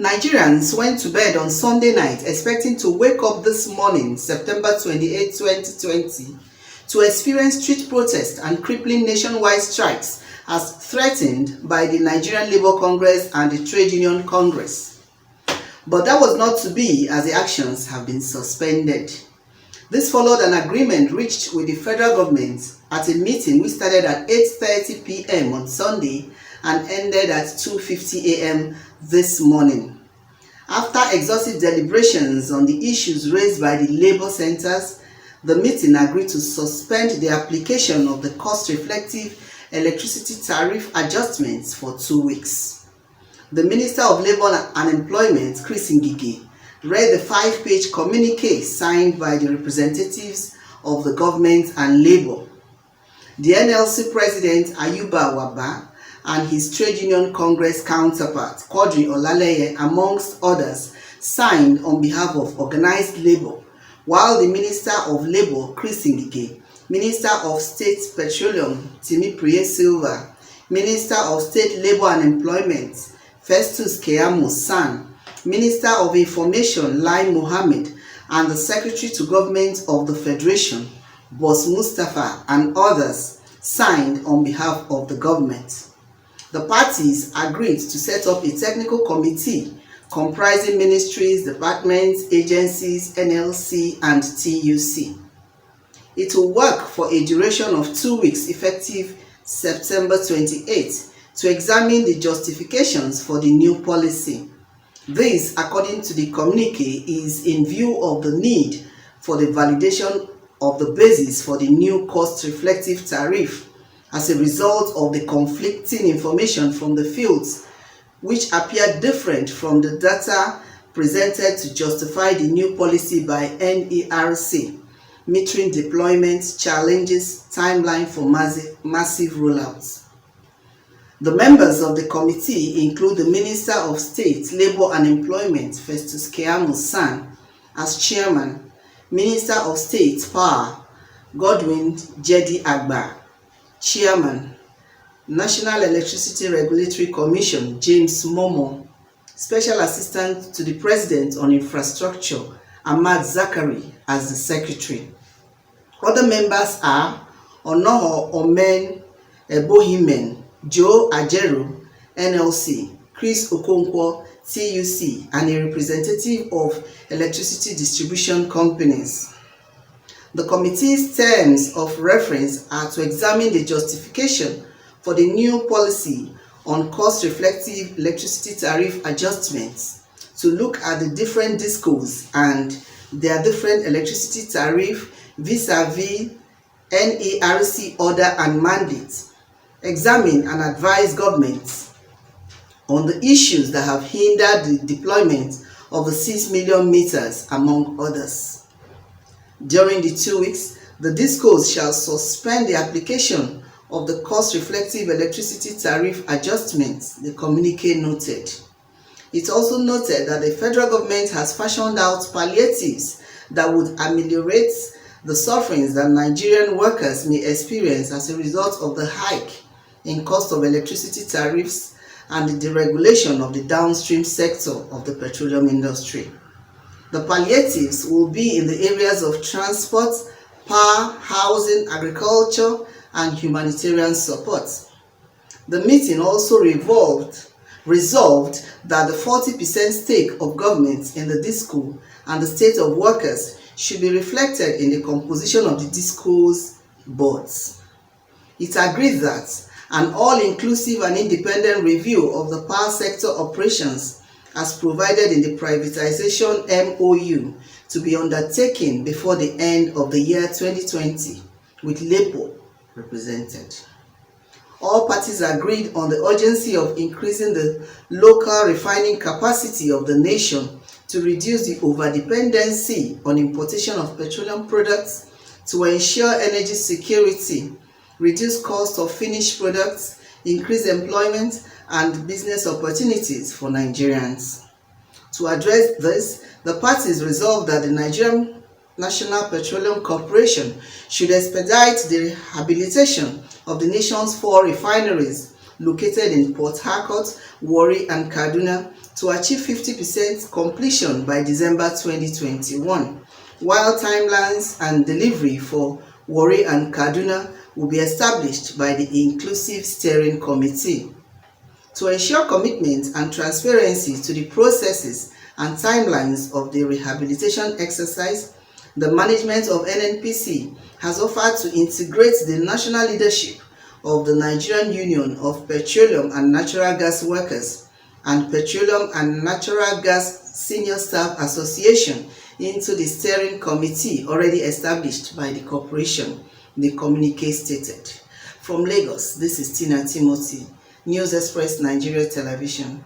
Nigerians went to bed on Sunday night expecting to wake up this morning, September 28, 2020, to experience street protests and crippling nationwide strikes as threatened by the Nigerian Labour Congress and the Trade Union Congress. But that was not to be, as the actions have been suspended. This followed an agreement reached with the federal government at a meeting which started at 8:30 p.m. on Sunday and ended at 2:50 a.m. this morning. After exhaustive deliberations on the issues raised by the labor centers, the meeting agreed to suspend the application of the cost-reflective electricity tariff adjustments for 2 weeks. The Minister of Labour and Employment, Chris Ngige, read the 5-page communique signed by the representatives of the government and Labour. The NLC President Ayuba Wabba and his Trade Union Congress counterpart, Quadri Olaleye, amongst others, signed on behalf of organized labour, while the Minister of Labour, Chris Ngige, Minister of State Petroleum, Timi Priye Silva, Minister of State Labour and Employment, Festus Keyamo San, Minister of Information, Lai Mohammed, and the Secretary to Government of the Federation, Boss Mustafa, and others, signed on behalf of the government. The parties agreed to set up a technical committee comprising ministries, departments, agencies, NLC, and TUC. It will work for a duration of 2 weeks effective September 28 to examine the justifications for the new policy. This, according to the communique, is in view of the need for the validation of the basis for the new cost-reflective tariff as a result of the conflicting information from the fields, which appear different from the data presented to justify the new policy by NERC, metering deployment challenges timeline for massive rollouts. The members of the committee include the Minister of State, Labour and Employment, Festus Keyamo San, as chairman, Minister of State, Power, Godwin Jedi Agba, chairman, National Electricity Regulatory Commission, James Momo, Special Assistant to the President on Infrastructure, Ahmad Zakari, as the secretary. Other members are Onoho Omen Ebohimen, Joe Ajeru, NLC, Chris Okonkwo, TUC, and a representative of electricity distribution companies. The committee's terms of reference are to examine the justification for the new policy on cost-reflective electricity tariff adjustments, to look at the different DisCos and their different electricity tariff vis-a-vis NERC order and mandate, examine and advise governments on the issues that have hindered the deployment of the 6 million meters, among others. During the 2 weeks, the DisCos shall suspend the application of the cost-reflective electricity tariff adjustments, the communique noted. It also noted that the federal government has fashioned out palliatives that would ameliorate the sufferings that Nigerian workers may experience as a result of the hike in cost of electricity tariffs and the deregulation of the downstream sector of the petroleum industry. The palliatives will be in the areas of transport, power, housing, agriculture, and humanitarian support. The meeting also resolved that the 40% stake of government in the DisCo and the state of workers should be reflected in the composition of the DisCo's boards. It agreed that an all-inclusive and independent review of the power sector operations as provided in the privatization MOU to be undertaken before the end of the year 2020, with Labour represented. All parties agreed on the urgency of increasing the local refining capacity of the nation to reduce the overdependency on importation of petroleum products, to ensure energy security, reduce cost of finished products, increase employment and business opportunities for Nigerians. To address this, the parties resolved that the Nigerian National Petroleum Corporation should expedite the rehabilitation of the nation's 4 refineries located in Port Harcourt, Warri and Kaduna to achieve 50% completion by December 2021, while timelines and delivery for Warri and Kaduna will be established by the Inclusive Steering Committee. To ensure commitment and transparency to the processes and timelines of the rehabilitation exercise, the management of NNPC has offered to integrate the national leadership of the Nigerian Union of Petroleum and Natural Gas Workers and Petroleum and Natural Gas Senior Staff Association into the steering committee already established by the corporation, the communique stated. From Lagos, this is Tina Timothy, News Express Nigeria Television.